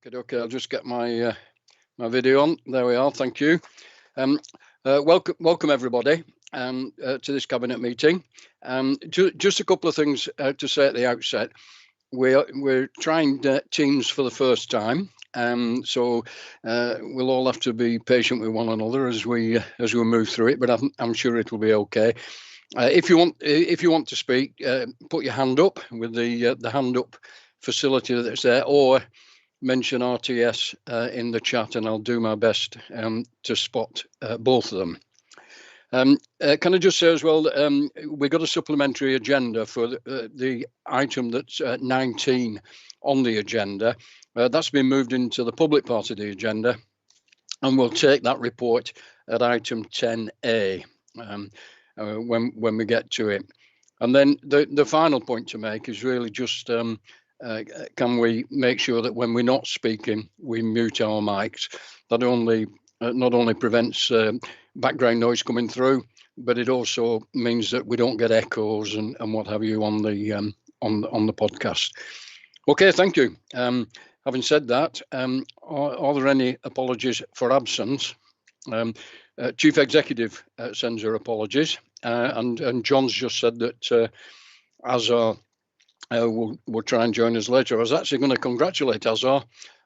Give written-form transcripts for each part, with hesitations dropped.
Okay, I'll just get my my video on. There we are. Thank you. Welcome everybody to this cabinet meeting. Just a couple of things to say at the outset. We're trying Teams for the first time, so we'll all have to be patient with one another as we move through it. But I'm sure it will be okay. If you want to speak, put your hand up with the hand up facility that's there, or mention RTS in the chat, and I'll do my best to spot both of them. Can I just say as well, we've got a supplementary agenda for the item that's 19 on the agenda. That's been moved into the public part of the agenda, and we'll take that report at item 10A when we get to it. And then the final point to make is really just can we make sure that when we're not speaking, we mute our mics? That not only prevents background noise coming through, but it also means that we don't get echoes and what have you on the podcast. Okay, thank you. Having said that, are there any apologies for absence? Chief Executive sends her apologies, and John's just said that Azar will try and join us later. I was actually going to congratulate Azar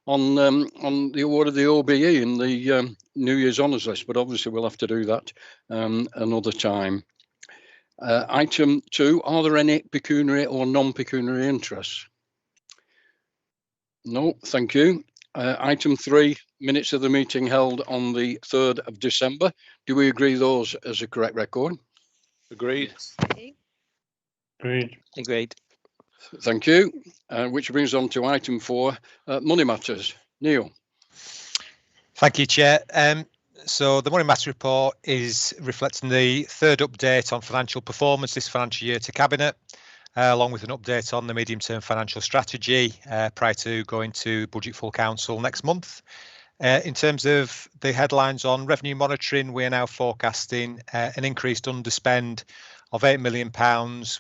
on the award of the OBE in the New Year's Honours List, but obviously we'll have to do that another time. Item 2, are there any pecuniary or non-pecuniary interests? No, thank you. Item 3, minutes of the meeting held on the 3rd of December. Do we agree those as a correct record? Agreed. Agreed. Thank you. Which brings on to item 4, money matters. Neil. Thank you, Chair. So the Money Matters report is reflecting the third update on financial performance this financial year to Cabinet, along with an update on the medium-term financial strategy prior to going to Budget Full Council next month. In terms of the headlines on revenue monitoring, we are now forecasting an increased underspend of £8 million,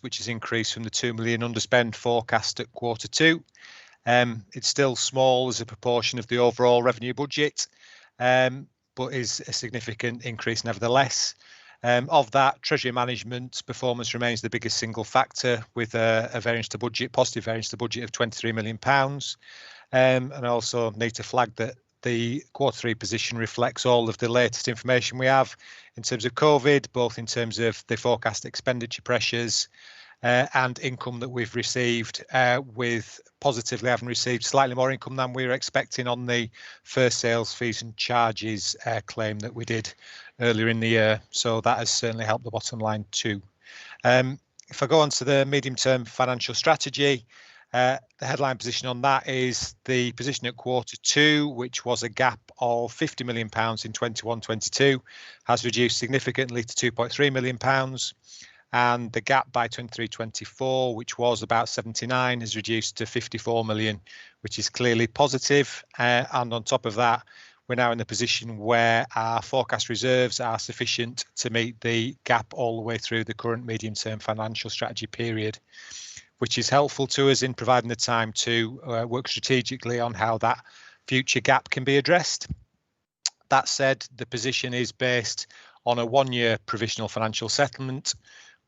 which is increased from the £2 million underspend forecast at Q2. It's still small as a proportion of the overall revenue budget, but is a significant increase nevertheless. Of that, Treasury Management performance remains the biggest single factor, with a variance to budget, positive variance to budget of £23 million. And I also need to flag that the Q3 position reflects all of the latest information we have in terms of COVID, both in terms of the forecast expenditure pressures and income that we've received, with positively having received slightly more income than we were expecting on the first sales fees and charges claim that we did earlier in the year. So that has certainly helped the bottom line too. If I go on to the medium-term financial strategy, the headline position on that is the position at Q2, which was a gap of £50 million in 21-22, has reduced significantly to £2.3 million. And the gap by 23-24, which was about 79, has reduced to 54 million, which is clearly positive. And on top of that, we're now in the position where our forecast reserves are sufficient to meet the gap all the way through the current medium-term financial strategy period, which is helpful to us in providing the time to work strategically on how that future gap can be addressed. That said, the position is based on a 1-year provisional financial settlement,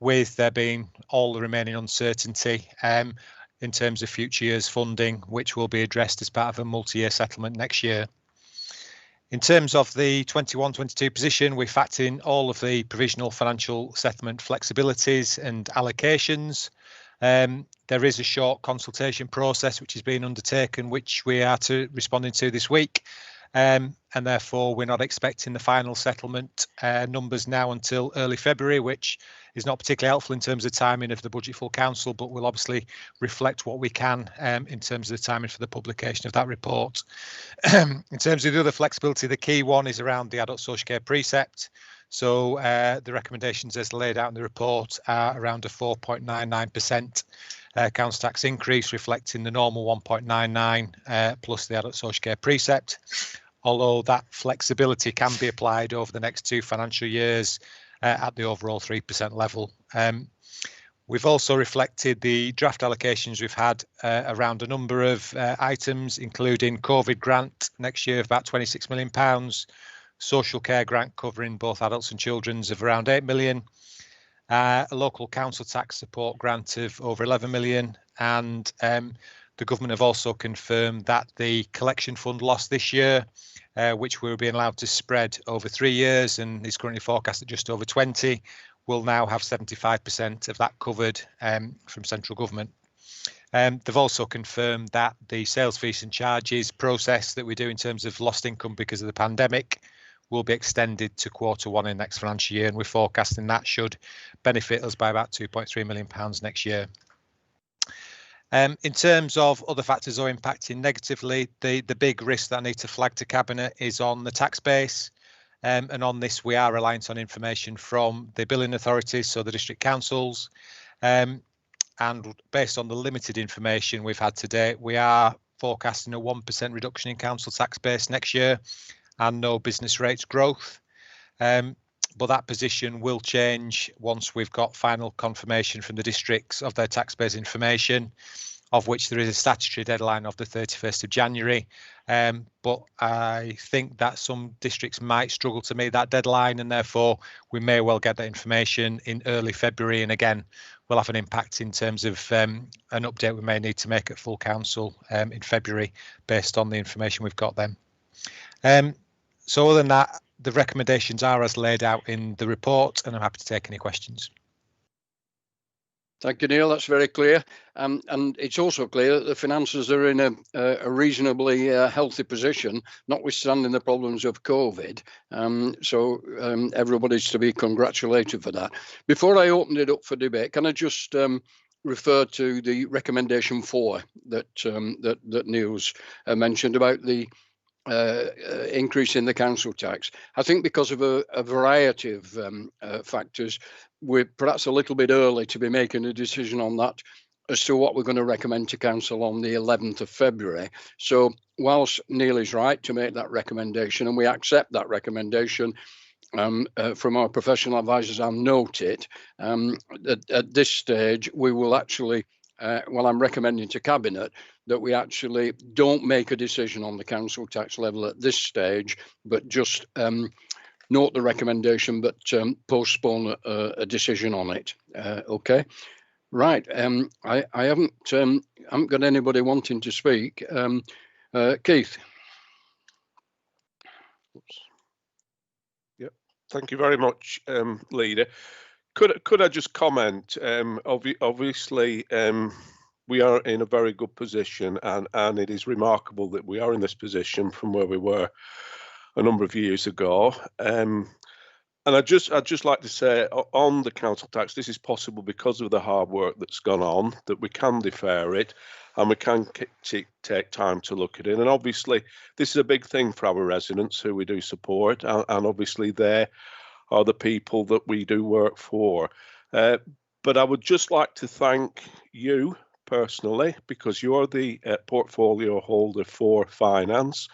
with there being all the remaining uncertainty in terms of future years funding, which will be addressed as part of a multi-year settlement next year. In terms of the 21-22 position, we factor in all of the provisional financial settlement flexibilities and allocations. There is a short consultation process which is being undertaken, which we are responding to this week. And therefore, we're not expecting the final settlement numbers now until early February, which is not particularly helpful in terms of timing of the Budget Full Council, but will obviously reflect what we can in terms of the timing for the publication of that report. In terms of the other flexibility, the key one is around the adult social care precept. So the recommendations as laid out in the report are around a 4.99% council tax increase, reflecting the normal 1.99 plus the adult social care precept, although that flexibility can be applied over the next 2 financial years at the overall 3% level. We've also reflected the draft allocations we've had around a number of items, including COVID grant next year of about £26 million, social care grant covering both adults and children's of around 8 million, a local council tax support grant of over 11 million, and the government have also confirmed that the collection fund loss this year, which we're being allowed to spread over 3 years and is currently forecast at just over 20, will now have 75% of that covered from central government. They've also confirmed that the sales fees and charges process that we do in terms of lost income because of the pandemic will be extended to Q1 in next financial year, and we're forecasting that should benefit us by about £2.3 million next year. In terms of other factors that are impacting negatively, the big risk that I need to flag to Cabinet is on the tax base. And on this, we are reliant on information from the billing authorities, so the district councils. And based on the limited information we've had today, we are forecasting a 1% reduction in council tax base next year and no business rates growth. But that position will change once we've got final confirmation from the districts of their tax base information, of which there is a statutory deadline of the 31st of January. But I think that some districts might struggle to meet that deadline, and therefore we may well get that information in early February. And again, will have an impact in terms of an update we may need to make at full council in February based on the information we've got then. So other than that, the recommendations are as laid out in the report, and I'm happy to take any questions. Thank you, Neil. That's very clear. And it's also clear that the finances are in a reasonably healthy position, notwithstanding the problems of COVID. So everybody's to be congratulated for that. Before I open it up for debate, can I just refer to the recommendation 4 that Neil's mentioned about the increase in the council tax? I think because of a variety of factors, we're perhaps a little bit early to be making a decision on that as to what we're going to recommend to council on the 11th of February. So whilst Neil is right to make that recommendation, and we accept that recommendation from our professional advisors and note it, at this stage we will actually, well, I'm recommending to Cabinet that we actually don't make a decision on the council tax level at this stage, but just note the recommendation, but postpone a decision on it. Okay, right. I haven't got anybody wanting to speak. Keith. Oops. Yep. Thank you very much, Leader. Could I just comment? Obviously, we are in a very good position, and it is remarkable that we are in this position from where we were a number of years ago. And I'd just like to say on the council tax, this is possible because of the hard work that's gone on, that we can defer it and we can take time to look at it. And obviously, this is a big thing for our residents who we do support, and obviously they are the people that we do work for. But I would just like to thank you personally, because you're the portfolio holder for finance.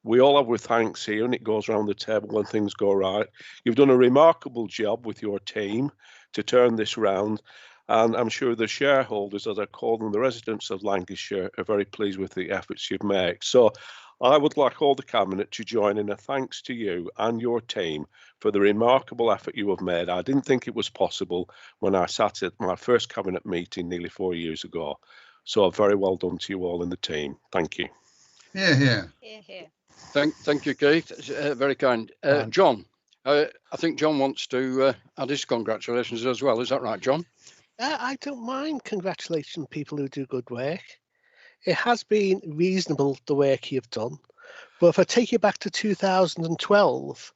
We all have our thanks here, and it goes around the table when things go right. You've done a remarkable job with your team to turn this round, and I'm sure the shareholders, as I call them, the residents of Lancashire, are very pleased with the efforts you've made. So I would like all the Cabinet to join in a thanks to you and your team for the remarkable effort you have made. I didn't think it was possible when I sat at my first Cabinet meeting nearly 4 years ago. So very well done to you all in the team. Thank you. Hear, hear. Hear, hear. Thank you, Keith. Very kind. John, I think John wants to add his congratulations as well. Is that right, John? I don't mind congratulating people who do good work. It has been reasonable, the work you've done. But if I take you back to 2012,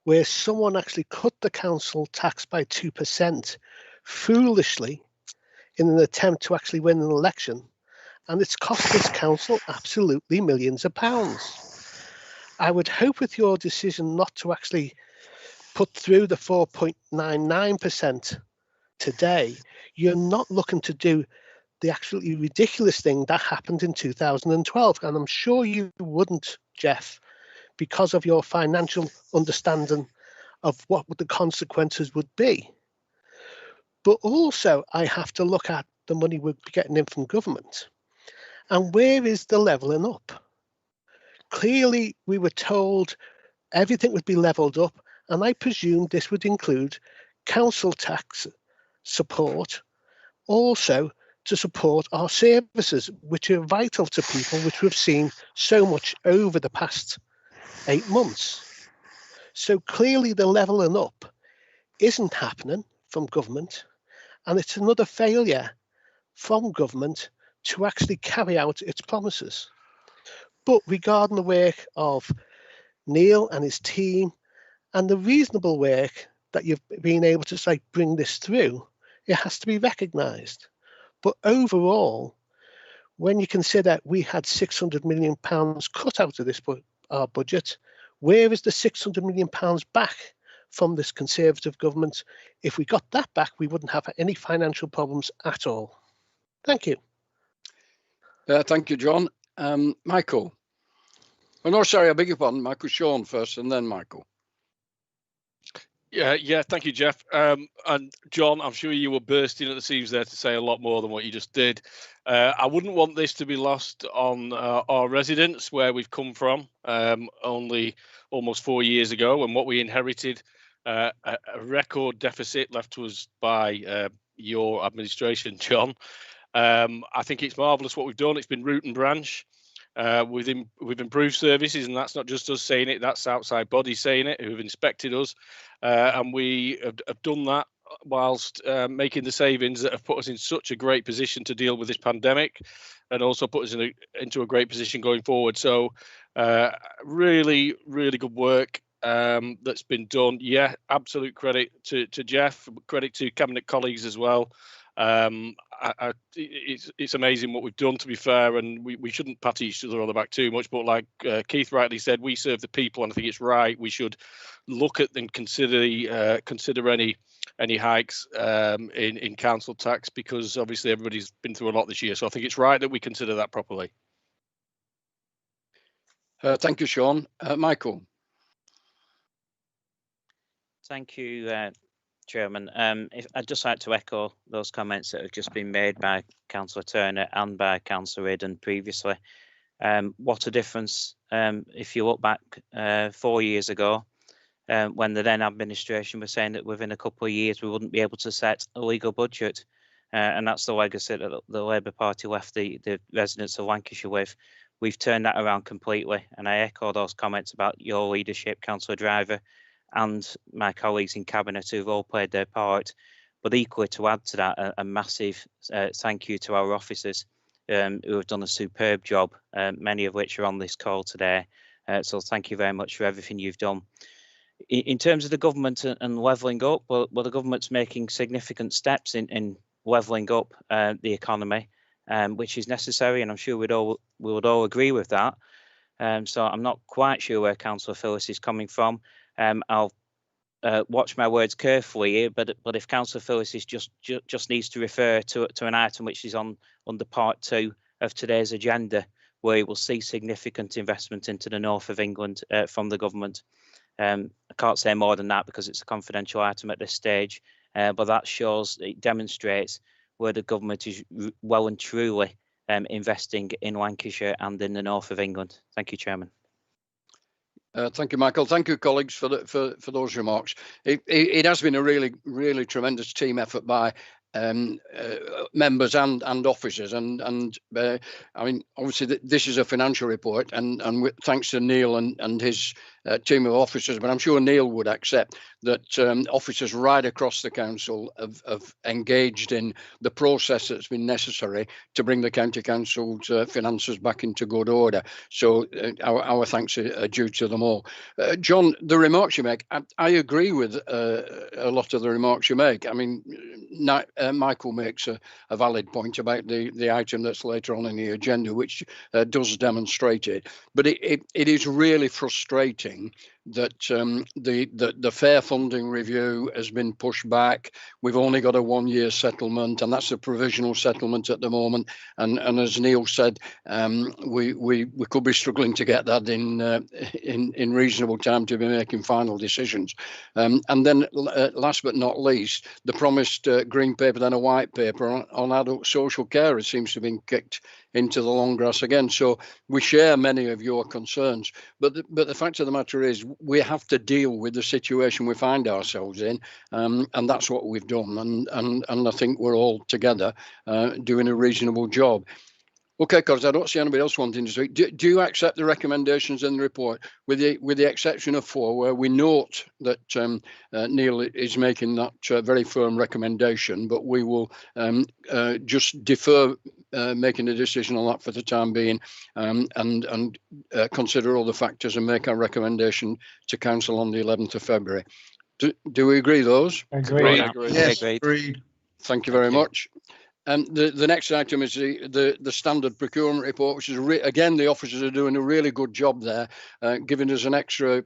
where someone actually cut the council tax by 2% foolishly in an attempt to actually win an election, and it's cost this council absolutely millions of pounds. I would hope with your decision not to actually put through the 4.99% today, you're not looking to do the absolutely ridiculous thing that happened in 2012. And I'm sure you wouldn't, Jeff, because of your financial understanding of what the consequences would be. But also I have to look at the money we're getting in from government. And where is the levelling up? Clearly, we were told everything would be levelled up, and I presume this would include council tax support, also to support our services, which are vital to people, which we've seen so much over the past 8 months. So clearly the levelling up isn't happening from government, and it's another failure from government to actually carry out its promises. But regarding the work of Neil and his team and the reasonable work that you've been able to bring this through, it has to be recognised. But overall, when you consider we had £600 million cut out of this our budget, where is the £600 million back from this Conservative government? If we got that back, we wouldn't have any financial problems at all. Thank you. Thank you, John. Michael. Oh, no, sorry, I beg your pardon. Michael, Sean first, and then Michael. Yeah, thank you, Jeff. And John, I'm sure you were bursting at the seams there to say a lot more than what you just did. I wouldn't want this to be lost on our residents, where we've come from only almost 4 years ago, and what we inherited, a record deficit left to us by your administration, John. I think it's marvellous what we've done. It's been root and branch. We've improved services, and that's not just us saying it, that's outside bodies saying it, who've inspected us, and we have done that whilst making the savings that have put us in such a great position to deal with this pandemic, and also put us into a great position going forward. So really, really good work that's been done. Yeah, absolute credit to Jeff, credit to Cabinet colleagues as well. It's amazing what we've done, to be fair, and we shouldn't pat each other on the back too much, but like Keith rightly said, we serve the people, and I think it's right we should look at and consider any hikes in council tax, because obviously everybody's been through a lot this year, so I think it's right that we consider that properly. Thank you, Sean. Michael. Thank you, Chairman. I'd just like to echo those comments that have just been made by Councillor Turner and by Councillor Eden previously. What a difference if you look back 4 years ago, when the then administration was saying that within a couple of years we wouldn't be able to set a legal budget. And that's the legacy that the Labour Party left the residents of Lancashire with. We've turned that around completely, and I echo those comments about your leadership, Councillor Driver, and my colleagues in Cabinet who've all played their part. But equally, to add to that, a massive thank you to our officers who have done a superb job, many of which are on this call today. So thank you very much for everything you've done. In terms of the government and levelling up, well, the government's making significant steps in levelling up the economy, which is necessary, and I'm sure we would all agree with that. So I'm not quite sure where Councillor Phillips is coming from. I'll watch my words carefully here, but if Councillor Phillips is just needs to refer to an item which is under part 2 of today's agenda, where you will see significant investment into the north of England from the government. I can't say more than that because it's a confidential item at this stage, but that it demonstrates where the government is well and truly investing in Lancashire and in the north of England. Thank you, Chairman. Thank you, Michael. Thank you, colleagues, for those remarks. It has been a really, really tremendous team effort by members and officers, and I mean, obviously this is a financial report, and thanks to Neil and his team of officers, but I'm sure Neil would accept that officers right across the council have engaged in the process that's been necessary to bring the county council's finances back into good order. So our thanks are due to them all. John, the remarks you make, I agree with a lot of the remarks you make. I mean, Michael makes a valid point about the item that's later on in the agenda, which does demonstrate it. But it is really frustrating that the fair funding review has been pushed back. We've only got a 1-year settlement, and that's a provisional settlement at the moment. And as Neil said, we could be struggling to get that in reasonable time to be making final decisions. And then last but not least, the promised green paper, then a white paper on adult social care, it seems to have been kicked into the long grass again. So we share many of your concerns, but the fact of the matter is we have to deal with the situation we find ourselves in, and that's what we've done. And I think we're all together doing a reasonable job. Okay, because I don't see anybody else wanting to speak. Do you accept the recommendations in the report, with the exception of 4, where we note that Neil is making that very firm recommendation, but we will just defer making a decision on that for the time being, and consider all the factors and make our recommendation to council on the 11th of February. Do we agree those? Agreed. Yes, Agreed. Thank you very much. The next item is the standard procurement report, which is again, the officers are doing a really good job there, giving us an extra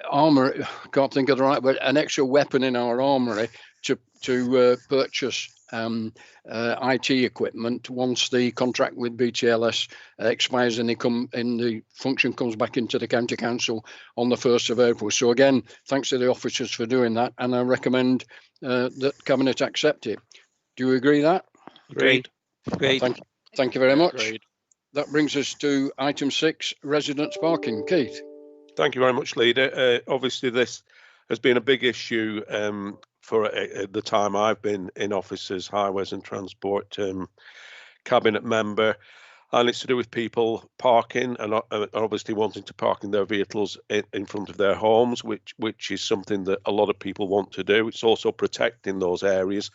armor. Can't think of the right word. An extra weapon in our armory to purchase IT equipment once the contract with BTLS expires and the function comes back into the county council on the 1st of April. So again, thanks to the officers for doing that, and I recommend that Cabinet accept it. Do you agree that? Agreed. Agreed. Thank you very much. Agreed. That brings us to item 6, residence parking. Keith. Thank you very much, Leader. Obviously, this has been a big issue for the time I've been in office as Highways and Transport Cabinet member, and it's to do with people parking and obviously wanting to park in their vehicles in front of their homes, which is something that a lot of people want to do. It's also protecting those areas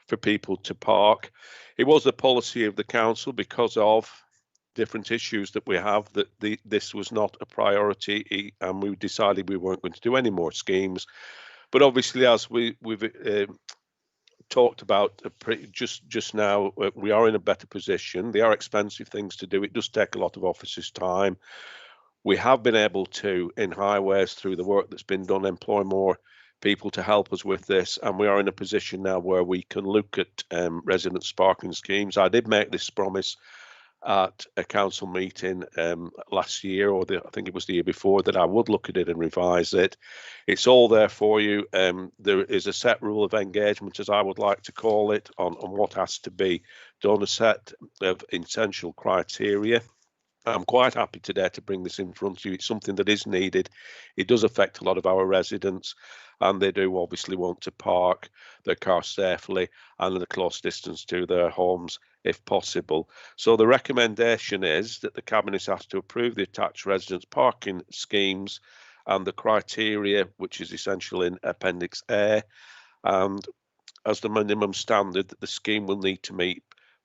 for people to park. It was the policy of the council, because of different issues that we have, that this was not a priority, and we decided we weren't going to do any more schemes. But obviously, as we've talked about just now, we are in a better position. They are expensive things to do. It does take a lot of officers' time. We have been able to, in Highways, through the work that's been done, employ more people to help us with this, and we are in a position now where we can look at residence parking schemes. I did make this promise at a council meeting last year, or I think it was the year before, that I would look at it and revise it. It's all there for you. There is a set rule of engagement, as I would like to call it, on what has to be done, a set of essential criteria. I'm quite happy today to bring this in front of you. It's something that is needed. It does affect a lot of our residents, and they do obviously want to park their car safely and at a close distance to their homes if possible. So the recommendation is that the Cabinet has to approve the attached residence parking schemes and the criteria, which is essential in Appendix A, and as the minimum standard that the scheme will need to meet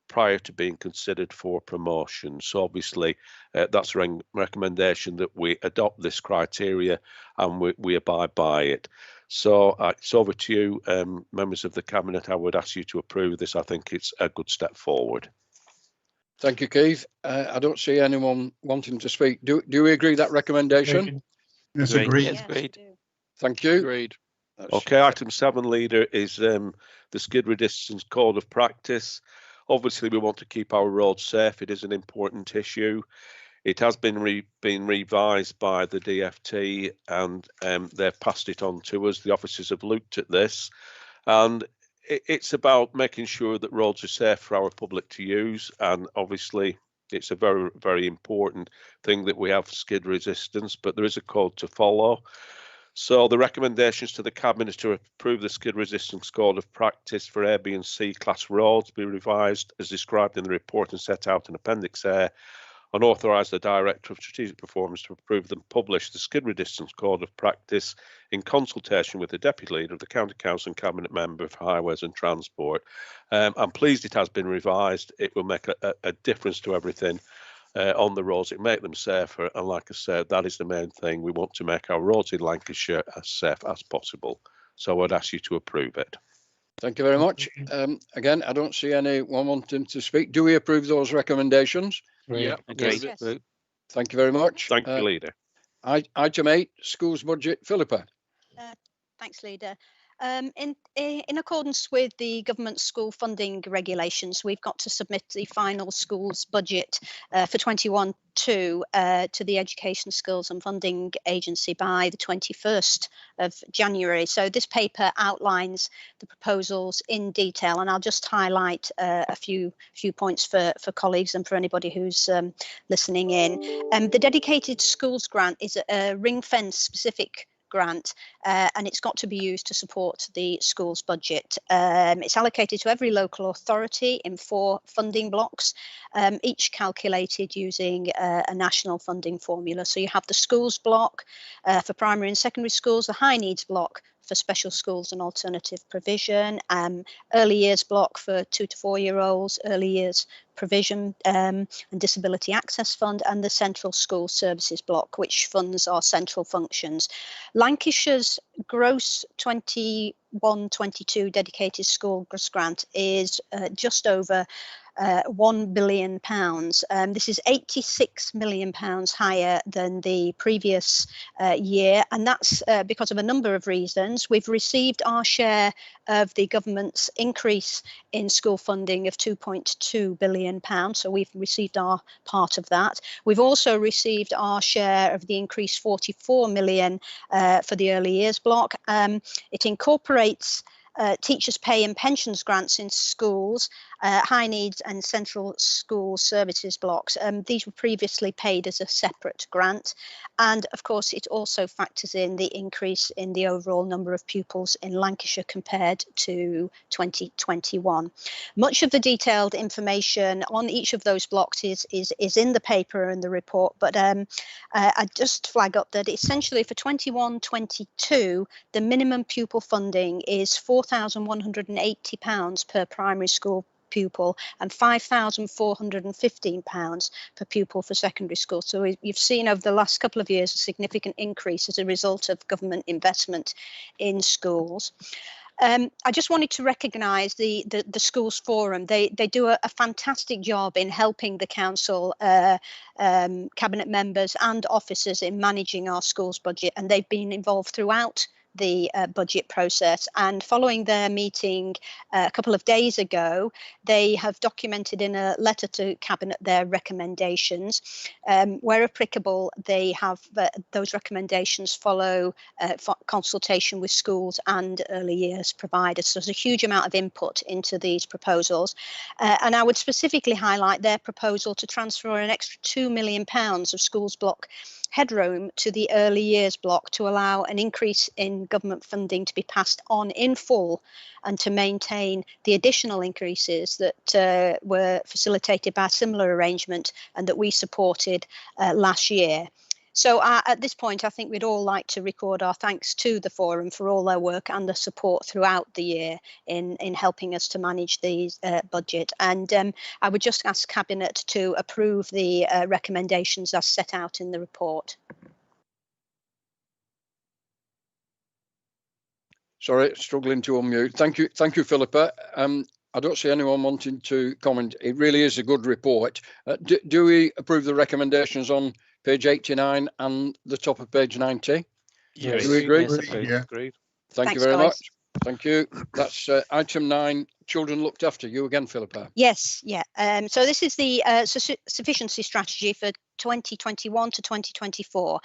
prior to being considered for promotion. So obviously that's a recommendation that we adopt this criteria and we abide by it. So it's over to you, members of the Cabinet. I would ask you to approve this. I think it's a good step forward. Thank you, Keith. I don't see anyone wanting to speak. Do we agree that recommendation? Yes, agreed. Yes, agreed. Thank you. Agreed. Okay, item 7, Leader, is the skid resistance code of practice. Obviously, we want to keep our roads safe. It is an important issue. It has been revised by the DFT, and they've passed it on to us. The officers have looked at this, and it's about making sure that roads are safe for our public to use. And obviously, it's a very, very important thing that we have skid resistance, but there is a code to follow. So the recommendations to the Cabinet to approve the skid resistance code of practice for A, B and C class roads be revised as described in the report and set out in Appendix A, and authorise the Director of Strategic Performance to approve and publish the skid resistance code of practice in consultation with the Deputy Leader of the County Council and Cabinet Member for Highways and Transport. I'm pleased it has been revised. It will make a difference to everything on the roads. It make them safer, and like I said, that is the main thing. We want to make our roads in Lancashire as safe as possible. So I'd ask you to approve it. Thank you very much. Again, I don't see anyone wanting to speak. Do we approve those recommendations? Yeah. Agreed. Yes. Thank you very much. Thank you, Leader. Item 8, schools budget. Philippa. Thanks, Leader. In accordance with the government school funding regulations, we've got to submit the final schools budget for 21-2 to the Education, Skills and Funding Agency by the 21st of January. So this paper outlines the proposals in detail, and I'll just highlight a few points for colleagues and for anybody who's listening in. The dedicated schools grant is a ring-fence specific grant, and it's got to be used to support the schools budget. It's allocated to every local authority in 4 funding blocks, each calculated using a national funding formula. So you have the schools block for primary and secondary schools, the high needs block for special schools and alternative provision, early years block for 2 to 4 year olds, early years provision and disability access fund, and the central school services block, which funds our central functions. Lancashire's gross 21-22 dedicated schools grant is just over £1 billion. This is £86 million higher than the previous year, and that's because of a number of reasons. We've received our share of the government's increase in school funding of £2.2 billion, so we've received our part of that. We've also received our share of the increased 44 million for the early years block. It incorporates teachers' pay and pensions grants in schools, high needs and central school services blocks. These were previously paid as a separate grant. And of course, it also factors in the increase in the overall number of pupils in Lancashire compared to 2021. Much of the detailed information on each of those blocks is in the paper and the report, but I just flag up that essentially for 21-22, the minimum pupil funding is £4,180 per primary school pupil and £5,415 per pupil for secondary school. So you've seen over the last couple of years a significant increase as a result of government investment in schools. I just wanted to recognise the Schools Forum. They do a fantastic job in helping the council, cabinet members and officers in managing our schools budget, and they've been involved throughout the budget process. And following their meeting a couple of days ago, they have documented in a letter to Cabinet their recommendations. Where applicable, they have those recommendations follow consultation with schools and early years providers. So there's a huge amount of input into these proposals. And I would specifically highlight their proposal to transfer an extra £2 million of schools block headroom to the early years block to allow an increase in government funding to be passed on in full and to maintain the additional increases that were facilitated by a similar arrangement and that we supported last year. So at this point, I think we'd all like to record our thanks to the Forum for all their work and the support throughout the year in helping us to manage the budget. And I would just ask Cabinet to approve the recommendations as set out in the report. Sorry, struggling to unmute. Thank you, Philippa. I don't see anyone wanting to comment. It really is a good report. Do we approve the recommendations on page 89 and the top of page 90? Yes. Do we agree? Yes, Yeah. agreed. Thank you very much. Thank you. That's item 9, children looked after. You again, Philippa. Yes, yeah. So this is the sufficiency strategy for 2021 to 2024.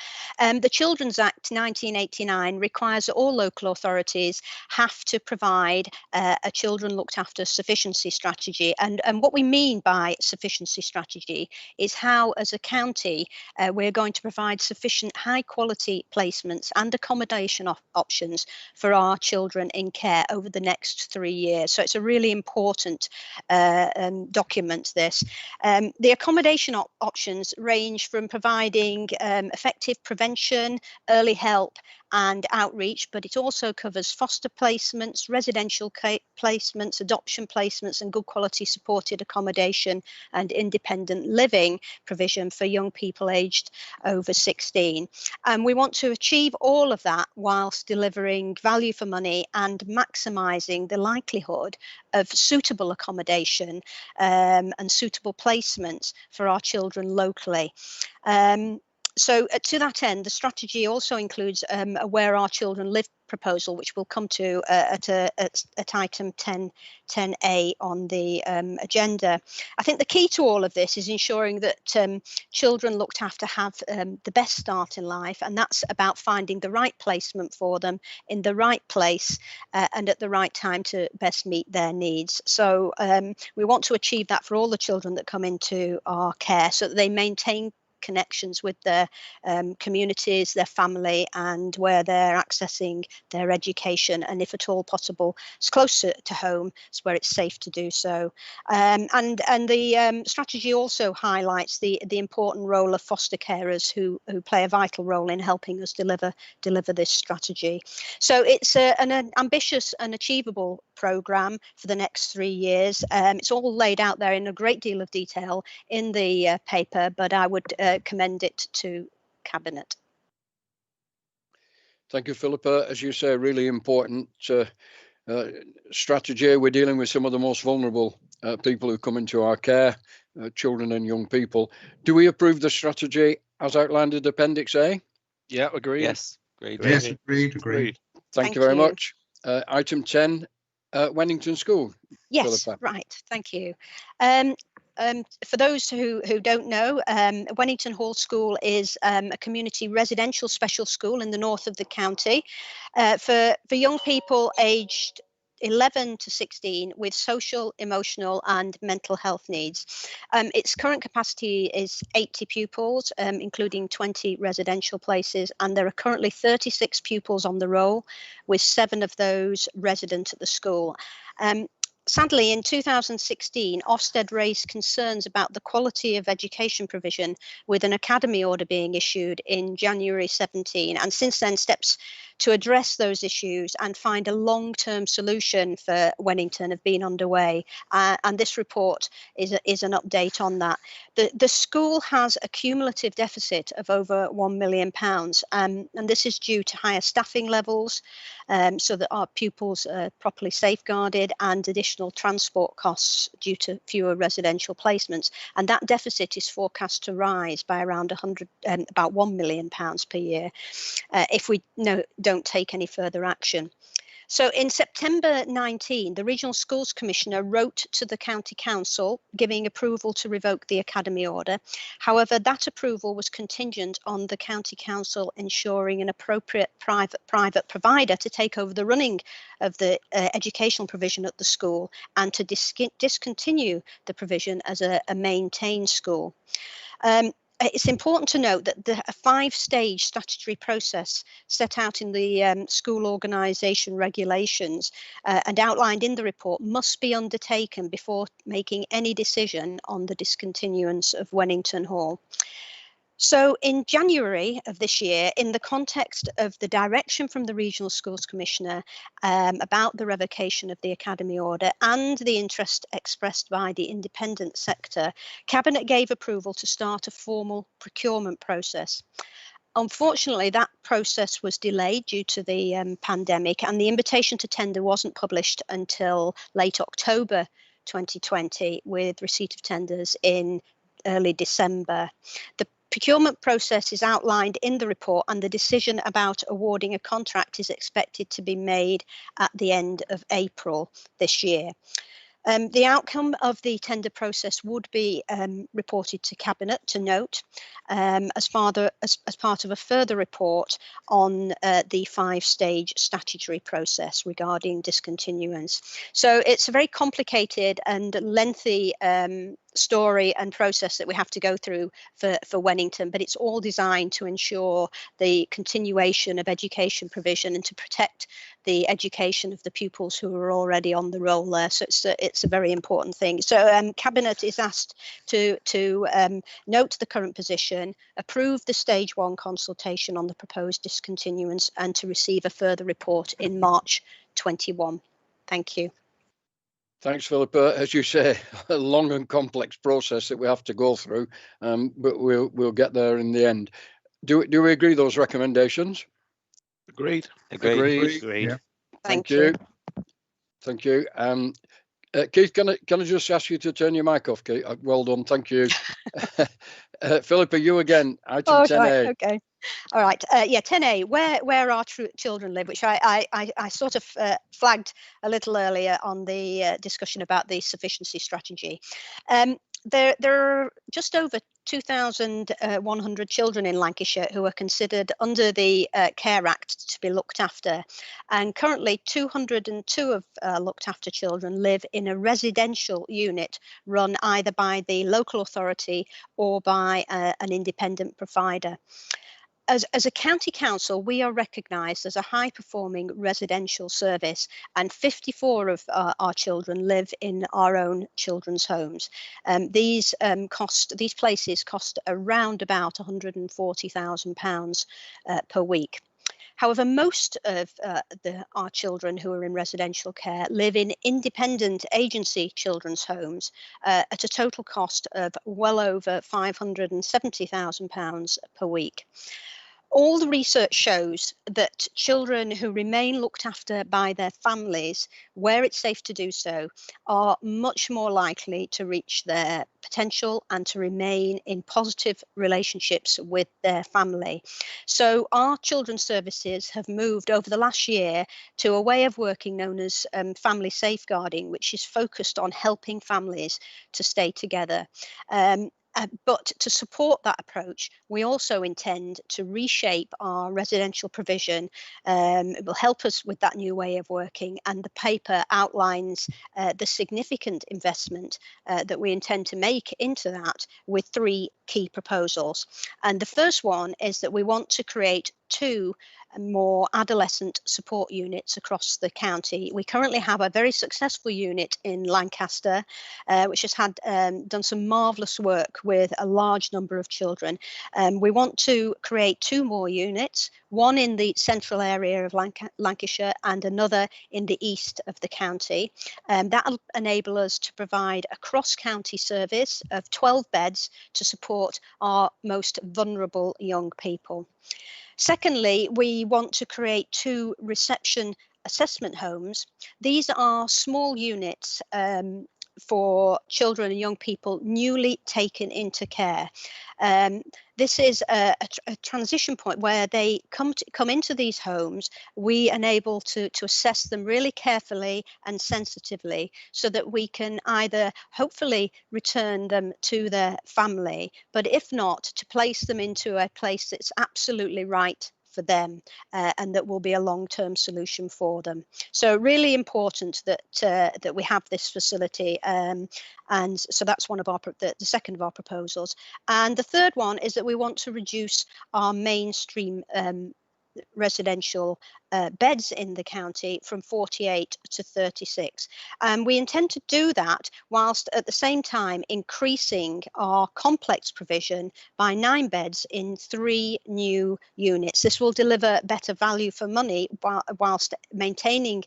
The Children's Act 1989 requires that all local authorities have to provide a children looked after sufficiency strategy. And what we mean by sufficiency strategy is how, as a county, we're going to provide sufficient high quality placements and accommodation options for our children in care over the next 3 years. So it's a really important document, this. The accommodation options range from providing effective prevention, early help and outreach, but it also covers foster placements, residential placements, adoption placements, and good quality supported accommodation and independent living provision for young people aged over 16. And we want to achieve all of that whilst delivering value for money and maximising the likelihood of suitable accommodation and suitable placements for our children locally. So to that end, the strategy also includes a Where Our Children Live proposal, which we'll come to at item 10A on the agenda. I think the key to all of this is ensuring that children looked after have the best start in life, and that's about finding the right placement for them in the right place and at the right time to best meet their needs. So we want to achieve that for all the children that come into our care, so that they maintain connections with their communities, their family, and where they're accessing their education, and if at all possible, as close to home as where it's safe to do so. And the strategy also highlights the important role of foster carers who play a vital role in helping us deliver this strategy. So it's an ambitious and achievable programme for the next 3 years. It's all laid out there in a great deal of detail in the paper, but I would commend it to Cabinet. Thank you, Philippa. As you say, really important strategy. We're dealing with some of the most vulnerable people who come into our care, children and young people. Do we approve the strategy as outlined in Appendix A? Yeah, agreed. Yes, agreed. Yes, agreed. Thank you very much. Item 10, Wennington School. Yes, Philippa. right. Thank you. For those who don't know, Wennington Hall School is a community residential special school in the north of the county for young people aged 11 to 16 with social, emotional and mental health needs. Its current capacity is 80 pupils, including 20 residential places, and there are currently 36 pupils on the roll, with 7 of those resident at the school. Sadly, in 2016, Ofsted raised concerns about the quality of education provision, with an academy order being issued in January 17. And since then, steps to address those issues and find a long-term solution for Wennington have been underway. And this report is an update on that. The school has a cumulative deficit of over £1 million, and this is due to higher staffing levels, so that our pupils are properly safeguarded, and additional transport costs due to fewer residential placements. And that deficit is forecast to rise by around about £1 million per year if we don't take any further action. So in September 19, the Regional Schools Commissioner wrote to the County Council giving approval to revoke the academy order. However, that approval was contingent on the County Council ensuring an appropriate private provider to take over the running of the educational provision at the school, and to discontinue the provision as a maintained school. It's important to note that a 5-stage statutory process set out in the school organisation regulations and outlined in the report must be undertaken before making any decision on the discontinuance of Wennington Hall. So in January of this year, in the context of the direction from the Regional Schools Commissioner about the revocation of the academy order and the interest expressed by the independent sector, Cabinet gave approval to start a formal procurement process. Unfortunately, that process was delayed due to the pandemic, and the invitation to tender wasn't published until late October 2020, with receipt of tenders in early December. The procurement process is outlined in the report, and the decision about awarding a contract is expected to be made at the end of April this year. The outcome of the tender process would be reported to Cabinet to note as part of a further report on the 5-stage statutory process regarding discontinuance. So it's a very complicated and lengthy story and process that we have to go through for Wennington, but it's all designed to ensure the continuation of education provision and to protect the education of the pupils who are already on the roll there. So it's a very important thing. So Cabinet is asked to note the current position, approve the stage 1 consultation on the proposed discontinuance, and to receive a further report in March 21. Thank you. Thanks, Philippa. As you say, a long and complex process that we have to go through, but we'll get there in the end. Do we agree those recommendations? Agreed. Agreed. Agreed. Yeah. Thank you. Thank you. Keith, can I just ask you to turn your mic off, Keith? Well done. Thank you. Philippa, you again. Item 10A. Right, okay. All right. Yeah, 10A, where our children live, which I sort of flagged a little earlier on the discussion about the sufficiency strategy. There are just over 2,100 children in Lancashire who are considered under the Care Act to be looked after. And currently 202 of looked after children live in a residential unit run either by the local authority or by an independent provider. As a county council, we are recognised as a high-performing residential service, and 54 of our children live in our own children's homes. These places cost around about £140,000 per week. However, most of our children who are in residential care live in independent agency children's homes at a total cost of well over £570,000 per week. All the research shows that children who remain looked after by their families, where it's safe to do so, are much more likely to reach their potential and to remain in positive relationships with their family. So our children's services have moved over the last year to a way of working known as family safeguarding, which is focused on helping families to stay together. But to support that approach, we also intend to reshape our residential provision. It will help us with that new way of working, and the paper outlines the significant investment that we intend to make into that with 3 key proposals. And the first one is that we want to create 2 more adolescent support units across the county. We currently have a very successful unit in Lancaster, which has done some marvellous work with a large number of children. We want to create 2 more units, one in the central area of Lancashire and another in the east of the county. That will enable us to provide a cross-county service of 12 beds to support our most vulnerable young people. Secondly, we want to create 2 reception assessment homes. These are small units for children and young people newly taken into care. This is a transition point where they come into these homes. We enable to assess them really carefully and sensitively so that we can either hopefully return them to their family, but if not, to place them into a place that's absolutely right for them and that will be a long-term solution for them. So really important that that we have this facility, and so that's one of our the second of our proposals. And the third one is that we want to reduce our mainstream residential beds in the county from 48 to 36. And we intend to do that whilst at the same time increasing our complex provision by 9 beds in 3 new units. This will deliver better value for money whilst maintaining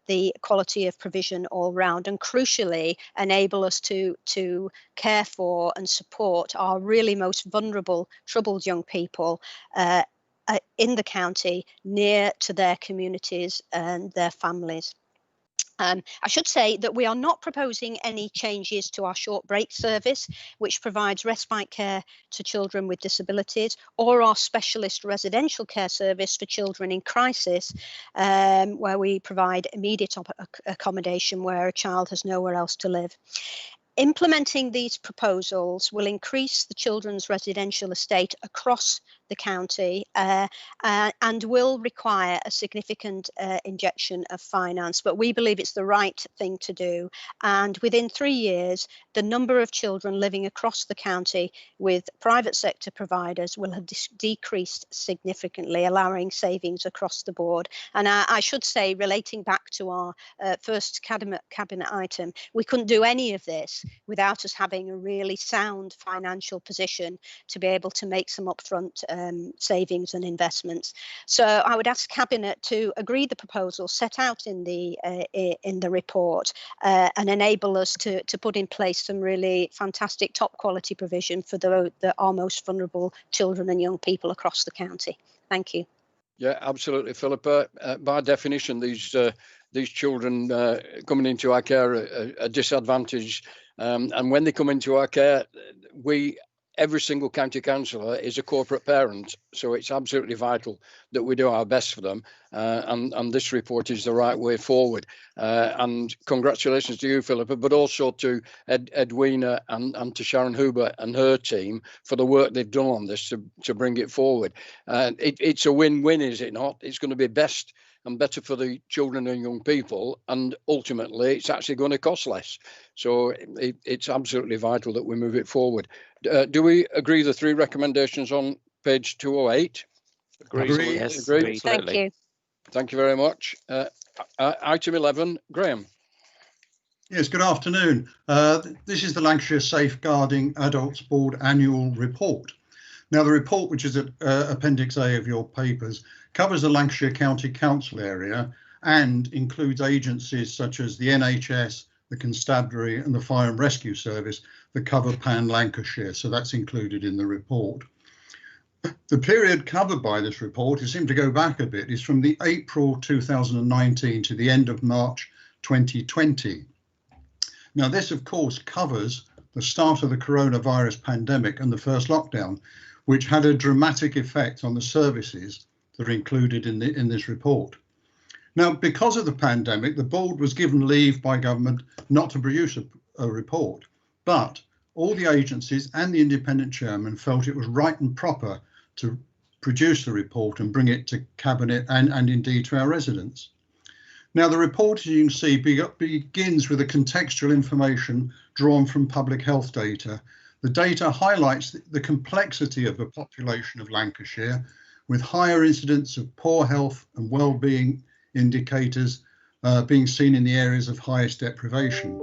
the quality of provision all round, and crucially enable us to care for and support our really most vulnerable, troubled young people in the county, near to their communities and their families. I should say that we are not proposing any changes to our short break service, which provides respite care to children with disabilities, or our specialist residential care service for children in crisis, where we provide immediate accommodation where a child has nowhere else to live. Implementing these proposals will increase the children's residential estate across the county and will require a significant injection of finance. But we believe it's the right thing to do. And within 3 years, the number of children living across the county with private sector providers will have decreased significantly, allowing savings across the board. And I should say, relating back to our first cabinet item, we couldn't do any of this without us having a really sound financial position to be able to make some upfront savings and investments. So I would ask Cabinet to agree the proposal set out in the report and enable us to put in place some really fantastic top quality provision for our most vulnerable children and young people across the county. Thank you. Yeah, absolutely, Philippa. By definition, these children coming into our care are disadvantaged, and when they come into our care, every single county councillor is a corporate parent, so it's absolutely vital that we do our best for them, and this report is the right way forward. And congratulations to you, Philippa, but also to Edwina and to Sharon Huber and her team for the work they've done on this to bring it forward. It's a win-win, is it not? It's going to be best and better for the children and young people, and ultimately it's actually going to cost less. So it's absolutely vital that we move it forward. Do we agree the 3 recommendations on page 208? Agree. Yes, Agree. Thank you. Thank you very much. Item 11, Graham. Yes, good afternoon. This is the Lancashire Safeguarding Adults Board Annual Report. Now, the report, which is at Appendix A of your papers, covers the Lancashire County Council area and includes agencies such as the NHS, the Constabulary and the Fire and Rescue Service that cover Pan Lancashire. So that's included in the report. The period covered by this report, it seemed to go back a bit, is from the April 2019 to the end of March 2020. Now, this, of course, covers the start of the coronavirus pandemic and the first lockdown, which had a dramatic effect on the services that are included in this report. Now, because of the pandemic, the board was given leave by government not to produce a report, but all the agencies and the independent chairman felt it was right and proper to produce the report and bring it to Cabinet and indeed to our residents. Now, the report, as you can see, begins with a contextual information drawn from public health data. The data highlights the complexity of the population of Lancashire, with higher incidence of poor health and well-being indicators being seen in the areas of highest deprivation.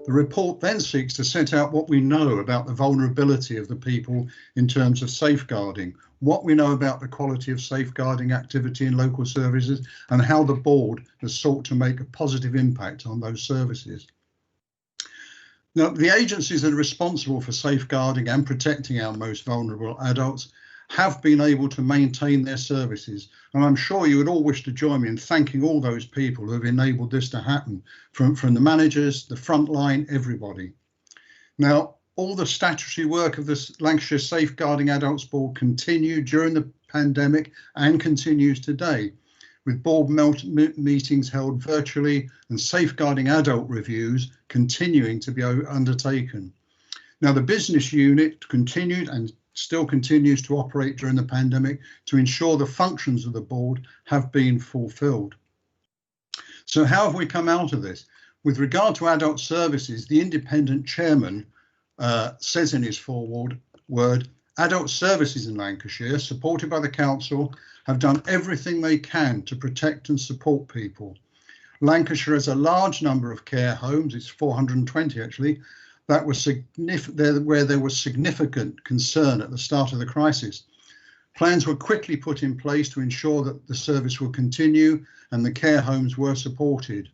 The report then seeks to set out what we know about the vulnerability of the people in terms of safeguarding, what we know about the quality of safeguarding activity in local services, and how the board has sought to make a positive impact on those services. Now, the agencies that are responsible for safeguarding and protecting our most vulnerable adults have been able to maintain their services. And I'm sure you would all wish to join me in thanking all those people who have enabled this to happen, from the managers, the front line, everybody. Now, all the statutory work of the Lancashire Safeguarding Adults Board continued during the pandemic and continues today, with board meetings held virtually and safeguarding adult reviews continuing to be undertaken. Now, the business unit continued and still continues to operate during the pandemic to ensure the functions of the board have been fulfilled. So how have we come out of this? With regard to adult services, the independent chairman says in his foreword, adult services in Lancashire, supported by the council, have done everything they can to protect and support people. Lancashire has a large number of care homes, it's 420 actually, that was where there was significant concern at the start of the crisis. Plans were quickly put in place to ensure that the service will continue and the care homes were supported.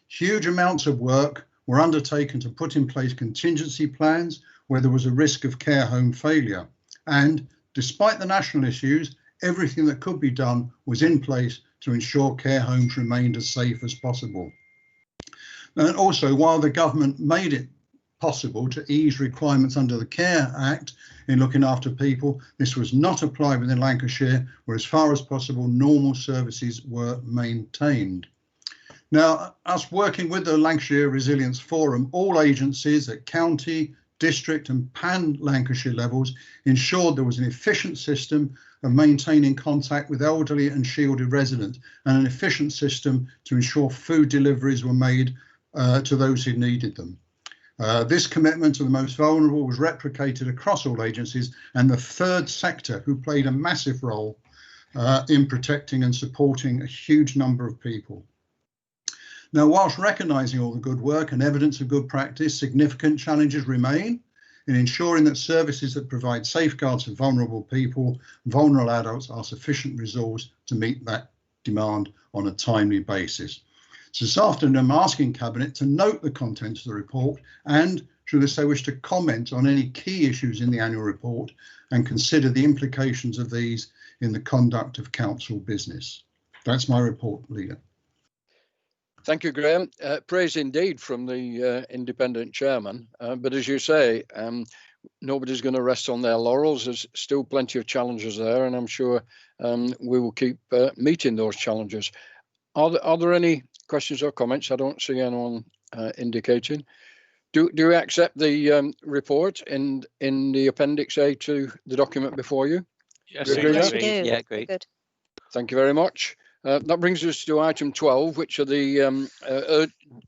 Huge amounts of work were undertaken to put in place contingency plans where there was a risk of care home failure. And despite the national issues, everything that could be done was in place to ensure care homes remained as safe as possible. And also, while the government made it possible to ease requirements under the Care Act in looking after people, this was not applied within Lancashire, where as far as possible normal services were maintained. Now, us working with the Lancashire Resilience Forum, all agencies at county, district and pan Lancashire levels ensured there was an efficient system of maintaining contact with elderly and shielded residents, and an efficient system to ensure food deliveries were made to those who needed them. This commitment to the most vulnerable was replicated across all agencies and the third sector, who played a massive role in protecting and supporting a huge number of people. Now, whilst recognising all the good work and evidence of good practice, significant challenges remain in ensuring that services that provide safeguards for vulnerable people, vulnerable adults, are sufficient resource to meet that demand on a timely basis. So this afternoon, I'm asking Cabinet to note the contents of the report and, should they so wish, to comment on any key issues in the annual report and consider the implications of these in the conduct of council business. That's my report, Leader. Thank you, Graham. Praise indeed from the independent chairman. But as you say, nobody's going to rest on their laurels. There's still plenty of challenges there, and I'm sure we will keep meeting those challenges. Are there any questions or comments? I don't see anyone indicating. Do you accept the report in the Appendix A to the document before you? Yes, You agree with Yes, that? we do. Yeah, great. Good. Thank you very much. That brings us to item 12, which are the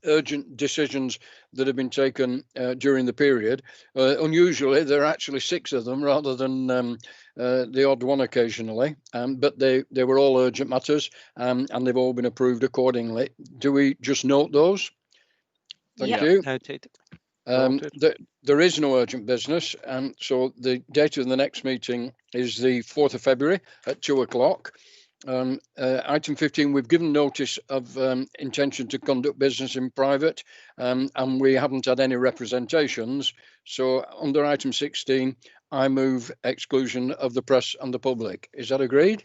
urgent decisions that have been taken during the period. Unusually, there are actually 6 of them rather than the odd one occasionally, but they were all urgent matters and they've all been approved accordingly. Do we just note those? Thank you. Noted. There is no urgent business, and so the date of the next meeting is the 4th of February at 2 o'clock. Item 15, we've given notice of intention to conduct business in private, and we haven't had any representations. So under item 16, I move exclusion of the press and the public. Is that agreed?